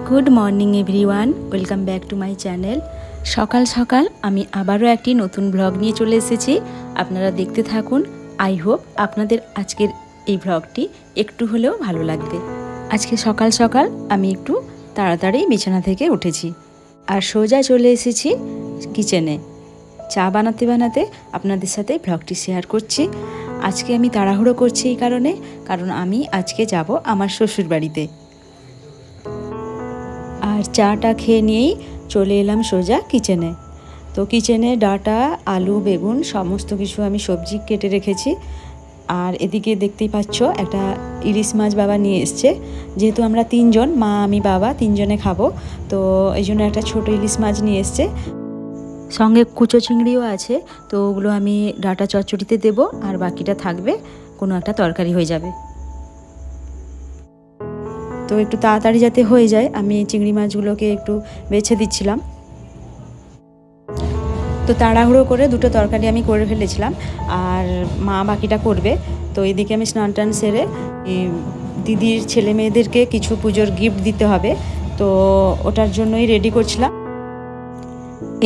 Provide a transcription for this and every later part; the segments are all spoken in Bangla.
Good morning everyone welcome back to my channel. सकाल सकाल आमी आबारो एकटी नतून ब्लग निये चले एसेछि। आपनारा देखते थाकुन। आई होप आपनादेर आजकेर এই ব্লগটি একটু হলেও ভালো লাগবে। আজকে সকাল সকাল আমি একটু তাড়াতাড়ি বিছানা থেকে উঠেছি আর সোজা চলে এসেছি কিচেনে। চা বানাতে বানাতে আপনাদের সাথে ব্লগটি শেয়ার করছি। আজকে আমি তাড়াহুড়ো করছি এই কারণ আমি আজকে যাব আমার শ্বশুর বাড়িতে। আর চাটা খেয়ে নিয়েই চলে এলাম সোজা কিচেনে। তো কিচেনে ডাটা আলু বেগুন সমস্ত কিছু আমি সবজি কেটে রেখেছি। আর এদিকে দেখতেই পাচ্ছ একটা ইলিশ মাছ বাবা নিয়ে এসছে। যেহেতু আমরা তিনজন, মা আমি বাবা তিনজনে খাবো, তো এই জন্য একটা ছোটো ইলিশ মাছ নিয়ে এসছে। সঙ্গে কুচো চিংড়িও আছে, তো ওগুলো আমি ডাটা চচ্চড়িতে দেবো আর বাকিটা থাকবে কোনো একটা তরকারি হয়ে যাবে। তো একটু তাড়াতাড়ি যাতে হয়ে যায় আমি চিংড়ি মাছগুলোকে একটু বেছে দিচ্ছিলাম। তো তাড়াহুড়ো করে দুটো তরকারি আমি করে ফেলেছিলাম আর মা বাকিটা করবে। তো এদিকে আমি স্নান টান সেরে দিদির ছেলে মেয়েদেরকে কিছু পুজোর গিফট দিতে হবে, তো ওটার জন্যই রেডি করছিলাম।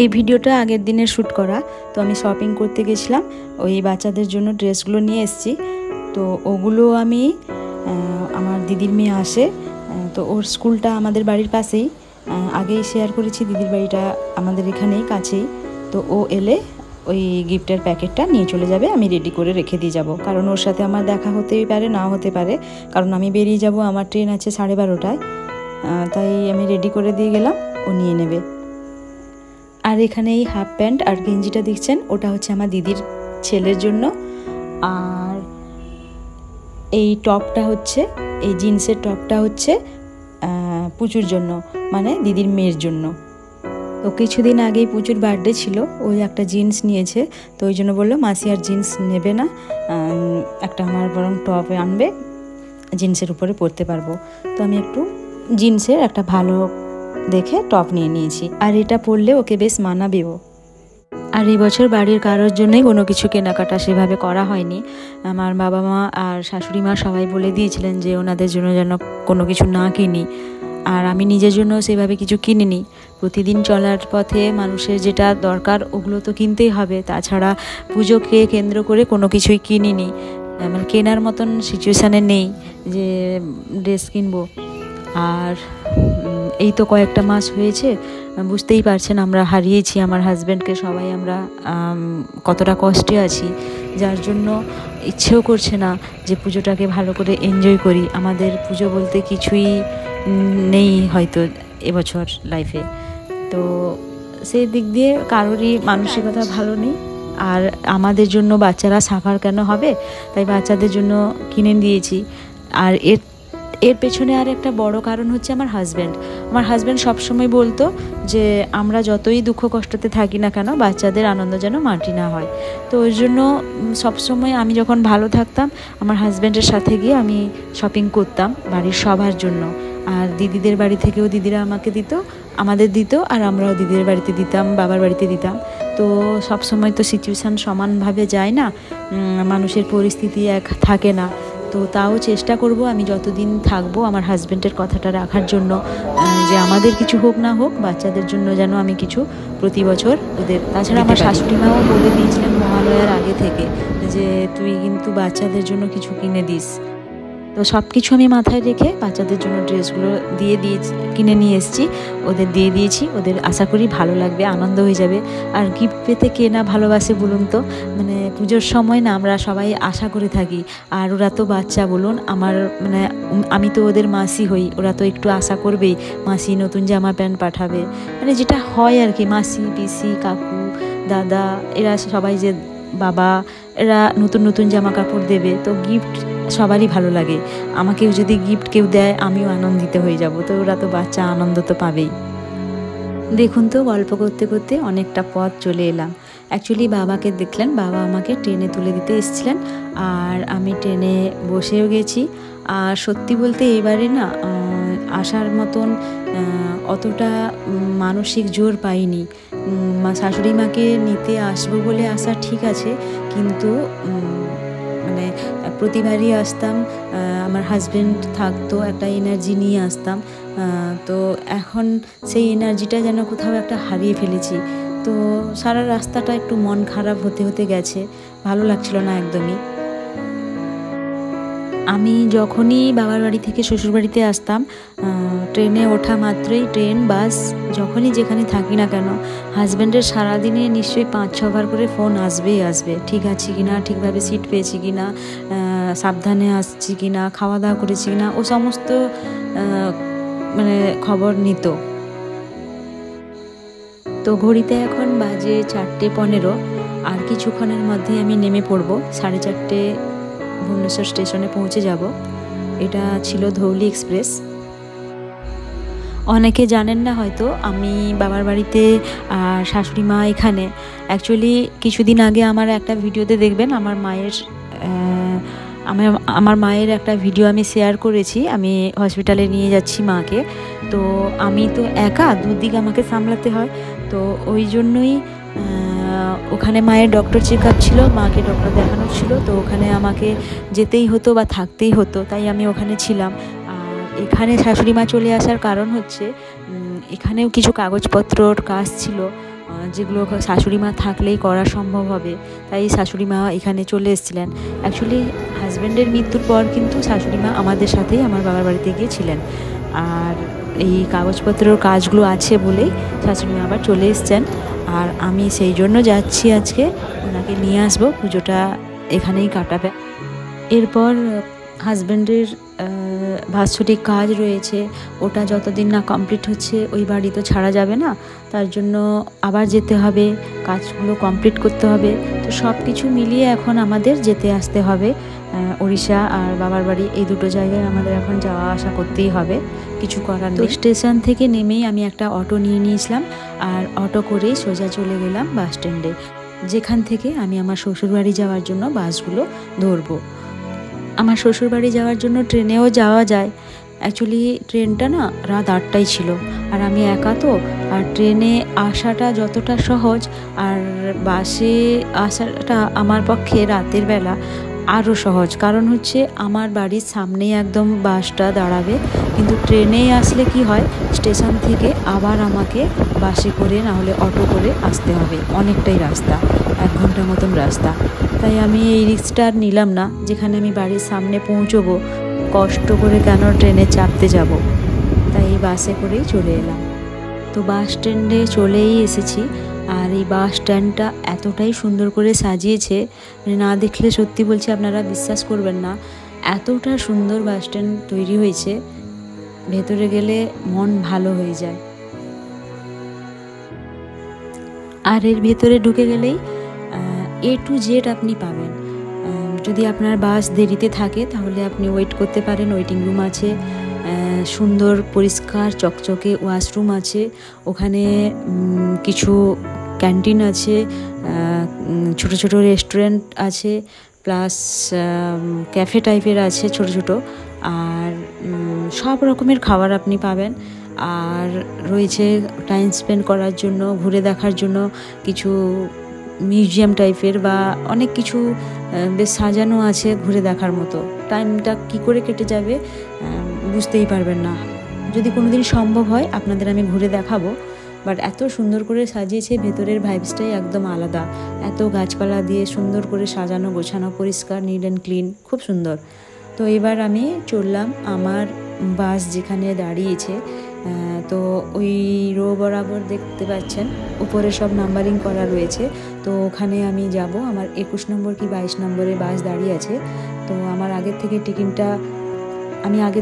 এই ভিডিওটা আগের দিনের শ্যুট করা। তো আমি শপিং করতে গেছিলাম, ওই বাচ্চাদের জন্য ড্রেসগুলো নিয়ে এসেছি। তো ওগুলো আমি আমার দিদির মেয়ে আসে, তো ওর স্কুলটা আমাদের বাড়ির পাশেই, আগেই শেয়ার করেছি দিদির বাড়িটা আমাদের এখানেই কাছেই। তো ও এলে ওই গিফটের প্যাকেটটা নিয়ে চলে যাবে, আমি রেডি করে রেখে দিয়ে যাব। কারণ ওর সাথে আমার দেখা হতেই পারে না হতে পারে, কারণ আমি বেরিয়ে যাব, আমার ট্রেন আছে 12:30টায়। তাই আমি রেডি করে দিয়ে গেলাম, ও নিয়ে নেবে। আর এখানে এই হাফ প্যান্ট আর গেঞ্জিটা দেখছেন, ওটা হচ্ছে আমার দিদির ছেলের জন্য। আর এই টপটা হচ্ছে, এই জিন্সের টপটা হচ্ছে পুচুর জন্য, মানে দিদির মেয়ের জন্য। তো কিছুদিন আগেই পুচুর বার্থডে ছিল, ওই একটা জিন্স নিয়েছে, তো ওই জন্য বললো মাসি আর জিন্স নেবে না, একটা আমার বরং টপ আনবে, জিন্সের উপরে পরতে পারবো। তো আমি একটু জিন্সের একটা ভালো দেখে টপ নিয়ে নিয়েছি, আর এটা পরলে ওকে বেশ মানাবেও। আর এই বছর বাড়ির কারোর জন্যই কোনো কিছু কেনাকাটা সেভাবে করা হয়নি। আমার বাবা মা আর শাশুড়ি মা সবাই বলে দিয়েছিলেন যে ওনাদের জন্য যেন কোনো কিছু না কিনি, আর আমি নিজের জন্য সেভাবে কিছু কিনিনি। প্রতিদিন চলার পথে মানুষের যেটা দরকার ওগুলো তো কিনতেই হবে, তাছাড়া পুজোকে কেন্দ্র করে কোনো কিছুই কিনিনি। মানে কেনার মতন সিচুয়েশানে নেই যে ড্রেস কিনবো। আর এই তো কয়েকটা মাস হয়েছে, বুঝতেই পারছেন আমরা হারিয়েছি আমার হাজব্যান্ডকে, সবাই আমরা কতটা কষ্টে আছি, যার জন্য ইচ্ছেও করছে না যে পুজোটাকে ভালো করে এনজয় করি। আমাদের পুজো বলতে কিছুই নেই হয়তো এবছর লাইফে। তো সেই দিক দিয়ে কারোরই মানসিকতা ভালো নেই। আর আমাদের জন্য বাচ্চারা সাফার কেন হবে, তাই বাচ্চাদের জন্য কিনে দিয়েছি। আর এর পেছনে আর একটা বড় কারণ হচ্ছে আমার হাজব্যান্ড সবসময় বলতো যে আমরা যতই দুঃখ কষ্টতে থাকি না কেন, বাচ্চাদের আনন্দ যেন মাটি না হয়। তো ওই জন্য সবসময় আমি যখন ভালো থাকতাম আমার হাজব্যান্ডের সাথে গিয়ে আমি শপিং করতাম বাড়ির সবার জন্য। আর দিদিদের বাড়ি থেকেও দিদিরা আমাকে দিত, আমাদের দিত, আর আমরাও দিদিদের বাড়িতে দিতাম, বাবার বাড়িতে দিতাম। তো সব সময় তো সিচুয়েশান সমানভাবে যায় না, মানুষের পরিস্থিতি এক থাকে না। তো তাও চেষ্টা করব আমি যতদিন থাকবো আমার হাজব্যান্ডের কথাটা রাখার জন্য, যে আমাদের কিছু হোক না হোক বাচ্চাদের জন্য যেন আমি কিছু প্রতি বছর ওদের। তাছাড়া আমার শাশুড়ি মাও বলে দিয়েছিলেন মহালয়ার আগে থেকে যে তুই কিন্তু বাচ্চাদের জন্য কিছু কিনে দিস। তো সব কিছু আমি মাথায় রেখে বাচ্চাদের জন্য ড্রেসগুলো কিনে নিয়ে এসেছি, ওদের দিয়ে দিয়েছি। ওদের আশা করি ভালো লাগবে, আনন্দ হয়ে যাবে। আর গিফট পেতে কে না ভালোবাসে বলুন তো, মানে পুজোর সময় না আমরা সবাই আশা করে থাকি। আর ওরা তো বাচ্চা বলুন, আমার মানে আমি তো ওদের মাসি হই, ওরা তো একটু আশা করবেই মাসি নতুন জামা প্যান্ট পাঠাবে, মানে যেটা হয় আর কি। মাসি পিসি কাকু দাদা এরা সবাই, যে বাবা, এরা নতুন নতুন জামা কাপড় দেবে, তো গিফট সবারই ভালো লাগে। আমাকেও যদি গিফট কেউ দেয় আমিও আনন্দিত হয়ে যাব, তো ওরা তো বাচ্চা, আনন্দ তো পাবেই। দেখুন তো গল্প করতে করতে অনেকটা পথ চলে এলাম। অ্যাকচুয়ালি বাবাকে দেখলেন, বাবা আমাকে ট্রেনে তুলে দিতে এসেছিলেন, আর আমি ট্রেনে বসেও গেছি। আর সত্যি বলতে এবারে না আসার মতন অতটা মানসিক জোর পাইনি। শাশুড়ি মাকে নিতে আসবো বলে আসা ঠিক আছে, কিন্তু মানে প্রতিবারই আসতাম, আমার হাজব্যান্ড থাকতো, একটা এনার্জি নিয়ে আসতাম। তো এখন সেই এনার্জিটা যেন কোথাও একটা হারিয়ে ফেলেছি। তো সারা রাস্তাটা একটু মন খারাপ হতে হতে গেছে, ভালো লাগছিল না একদমই। আমি যখনই বাবার বাড়ি থেকে শ্বশুর বাড়িতে আসতাম, ট্রেনে ওঠা মাত্রই, ট্রেন বাস যখনই যেখানে থাকি না কেন, হাজব্যান্ডের সারাদিনে নিশ্চয়ই 5-6 বার করে ফোন আসবেই আসবে, ঠিক আছে কি না, ঠিকভাবে সিট পেয়েছি কি না, সাবধানে আসছি কি না, খাওয়া দাওয়া করেছি কি না, ও সমস্ত মানে খবর নিত। তো ঘড়িতে এখন বাজে 4:15, আর কিছুক্ষণের মধ্যে আমি নেমে পড়বো। 4:30 ভুবনেশ্বর স্টেশনে পৌঁছে যাব। এটা ছিল ধৌলি এক্সপ্রেস। অনেকে জানেন না হয়তো, আমি বাবার বাড়িতে আর শাশুড়ি মা এখানে। অ্যাকচুয়ালি কিছুদিন আগে আমার একটা ভিডিওতে দেখবেন আমার মায়ের একটা ভিডিও আমি শেয়ার করেছি, আমি হসপিটালে নিয়ে যাচ্ছি মাকে। তো আমি তো একা, দুদিক আমাকে সামলাতে হয়, তো ওই জন্যই ওখানে মায়ের ডক্টর চেক আপ ছিল, মাকে ডক্টর দেখানো ছিল, তো ওখানে আমাকে যেতেই হতো বা থাকতেই হতো, তাই আমি ওখানে ছিলাম। আর এখানে শাশুড়ি মা চলে আসার কারণ হচ্ছে এখানেও কিছু কাগজপত্রর কাজ ছিল, যেগুলো শাশুড়ি মা থাকলেই করা সম্ভব হবে, তাই শাশুড়ি মা এখানে চলে এসেছিলেন। অ্যাকচুয়ালি হাজব্যান্ডের মৃত্যুর পর কিন্তু শাশুড়ি মা আমাদের সাথেই আমার বাবার বাড়িতে গিয়েছিলেন, আর এই কাগজপত্রের কাজগুলো আছে বলেই শাশুড়ি মা আবার চলে এসেছেন। আর আমি সেই জন্য যাচ্ছি, আজকে ওনাকে নিয়ে আসবো, পুজোটা এখানেই কাটাবে। এরপর হাজব্যান্ডের বাৎসরিক কাজ রয়েছে, ওটা যতদিন না কমপ্লিট হচ্ছে ওই বাড়ি তো ছাড়া যাবে না, তার জন্য আবার যেতে হবে, কাজগুলো কমপ্লিট করতে হবে। তো সব কিছু মিলিয়ে এখন আমাদের যেতে আসতে হবে। ওড়িশা আর বাবার বাড়ি এই দুটো জায়গায় আমাদের এখন যাওয়া আসা করতেই হবে, কিছু করার নেই। তো স্টেশন থেকে নেমেই আমি একটা অটো নিয়ে নিয়েছিলাম, আর অটো করেই সোজা চলে গেলাম বাস স্ট্যান্ডে, যেখান থেকে আমি আমার শ্বশুরবাড়ি যাওয়ার জন্য বাসগুলো ধরবো। আমার শ্বশুরবাড়ি যাওয়ার জন্য ট্রেনেও যাওয়া যায়। অ্যাকচুয়ালি ট্রেনটা না রাত 8টায় ছিল, আর আমি একা তো, আর ট্রেনে আসাটা যতটা সহজ, আর বাসে আসাটা আমার পক্ষে রাতের বেলা আরও সহজ। কারণ হচ্ছে আমার বাড়ির সামনেই একদম বাসটা দাঁড়াবে, কিন্তু ট্রেনে আসলে কি হয়, স্টেশন থেকে আবার আমাকে বাসে করে না হলে অটো করে আসতে হবে, অনেকটাই রাস্তা, 1 ঘন্টার মতন রাস্তা। তাই আমি এই রিস্কটা আর নিলাম না, যেখানে আমি বাড়ির সামনে পৌঁছবো, কষ্ট করে কেন ট্রেনে চাপতে যাব, তাই এই বাসে করেই চলে এলাম। তো বাস স্ট্যান্ডে চলেই এসেছি, আর এই বাস স্ট্যান্ডটা এতটাই সুন্দর করে সাজিয়েছে, মানে না দেখলে সত্যি বলছি আপনারা বিশ্বাস করবেন না, এতটা সুন্দর বাস স্ট্যান্ড তৈরি হয়েছে, ভেতরে গেলে মন ভালো হয়ে যায়। আর এর ভেতরে ঢুকে গেলেই A to Z আপনি পাবেন। যদি আপনার বাস দেরিতে থাকে তাহলে আপনি ওয়েট করতে পারেন, ওয়েটিং রুম আছে, সুন্দর পরিষ্কার চকচকে ওয়াশরুম আছে, ওখানে কিছু ক্যান্টিন আছে, ছোট ছোট রেস্টুরেন্ট আছে, প্লাস ক্যাফে টাইপের আছে ছোট ছোট, আর সব রকমের খাবার আপনি পাবেন। আর রয়েছে টাইম স্পেন্ড করার জন্য, ঘুরে দেখার জন্য কিছু মিউজিয়াম টাইপের বা অনেক কিছু বেশ সাজানো আছে ঘুরে দেখার মতো। টাইমটা কি করে কেটে যাবে বুঝতেই পারবেন না। যদি কোনো দিন সম্ভব হয় আপনাদের আমি ঘুরে দেখাবো, বাট এত সুন্দর করে সাজিয়েছে, ভেতরের ভাইবসটাই একদম আলাদা, এত গাছপালা দিয়ে সুন্দর করে সাজানো গোছানো, পরিষ্কার, নিট অ্যান্ড ক্লিন, খুব সুন্দর। তো এবার আমি চললাম আমার বাস যেখানে দাঁড়িয়েছে, তো ওই রো বরাবর দেখতে পাচ্ছেন উপরে সব নাম্বারিং করা রয়েছে, তো ওখানে আমি যাব। আমার 21 নম্বর কি 22 নম্বরে বাস দাঁড়িয়ে আছে। তো আমার আগের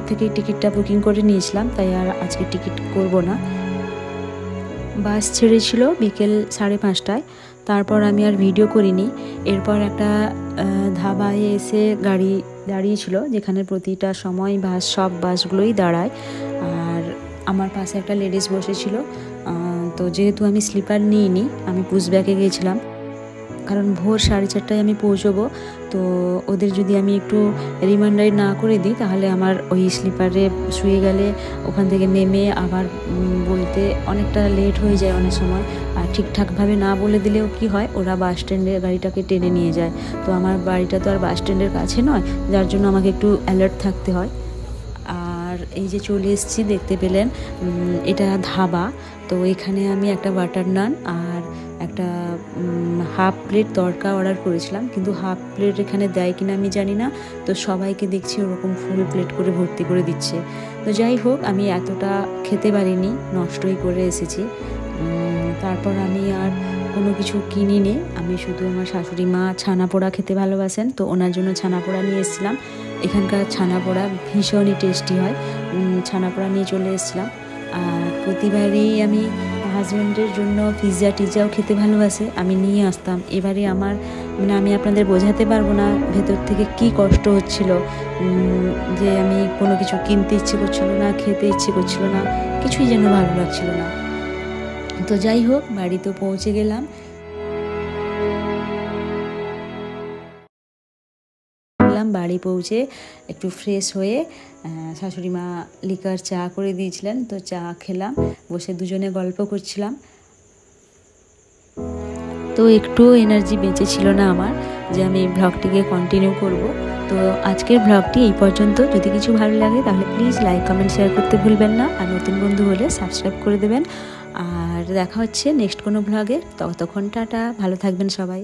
থেকে টিকিটটা বুকিং করে নিয়েছিলাম, তাই আর আজকে টিকিট করব না। বাস ছেড়েছিল বিকেল 5:30টায়, তারপর আমি আর ভিডিও করিনি। এরপর একটা ধাবায় এসে গাড়ি দাঁড়িয়েছিল, যেখানে প্রতিটা সময় সব বাসগুলোই দাঁড়ায়, আর আমার পাশে একটা লেডিস বসেছিল। তো যেহেতু আমি স্লিপার নিইনি, আমি পুশব্যাকে গিয়েছিলাম, কারণ ভোর 4:30টায় আমি পৌঁছবো। তো ওদের যদি আমি একটু রিমাইন্ডার না করে দিই, তাহলে আমার ওই স্লিপারে শুয়ে গেলে ওখান থেকে নেমে আবার বলতে অনেকটা লেট হয়ে যায় অনেক সময়। আর ঠিকঠাকভাবে না বলে দিলেও কি হয়, ওরা বাস স্ট্যান্ডে গাড়িটাকে টেনে নিয়ে যায়। তো আমার বাড়িটা তো আর বাস স্ট্যান্ডের কাছে নয়, যার জন্য আমাকে একটু অ্যালার্ট থাকতে হয়। আর এই যে চলে এসেছি, দেখতে পেলেন এটা ধাবা। তো এখানে আমি একটা বাটার নান আর একটা হাফ প্লেট তড়কা অর্ডার করেছিলাম, কিন্তু হাফ প্লেট এখানে দেয় কিনা আমি জানি না। তো সবাইকে দেখছি ওরকম ফুল প্লেট করে ভর্তি করে দিচ্ছে। তো যাই হোক, আমি এতটা খেতে পারিনি, নষ্টই করে এসেছি। তারপর আমি আর কোনো কিছু কিনিনি, আমি শুধু আমার শাশুড়ি মা ছানা পোড়া খেতে ভালোবাসেন, তো ওনার জন্য ছানা পোড়া নিয়ে এসেছিলাম। এখানকার ছানা পোড়া ভীষণই টেস্টি হয়, ছানা পোড়া নিয়ে চলে এসেছিলাম। আর প্রতিবারই আমি হাজব্যান্ডের জন্য পিৎজা টিজাও খেতে ভালোবাসে, আমি নিয়ে আসতাম। এবারে আমার আমি আপনাদের বোঝাতে পারবো না ভেতর থেকে কি কষ্ট হচ্ছিল, যে আমি কোনো কিছু কিনতে ইচ্ছে করছিল না, খেতে ইচ্ছে করছিল না, কিছুই যেন ভালো লাগছিল না। তো যাই হোক, বাড়িতে পৌঁছে গেলাম। বাড়ি পৌঁছে একটু ফ্রেশ হয়ে শাশুড়ি মা লিকার চা করে দিয়েছিলেন, তো চা খেলাম, বসে দুজনে গল্প করছিলাম। তো একটু এনার্জি বেঁচে ছিল না আমার যে আমি ব্লগটিকে কন্টিনিউ করব। তো আজকের ব্লগটি এই পর্যন্ত। যদি কিছু ভালো লাগে তাহলে প্লিজ লাইক কমেন্ট শেয়ার করতে ভুলবেন না, আর নতুন বন্ধু হলে সাবস্ক্রাইব করে দেবেন। আর দেখা হচ্ছে নেক্সট কোনো ব্লগে, ততক্ষণ টাটা, ভালো থাকবেন সবাই।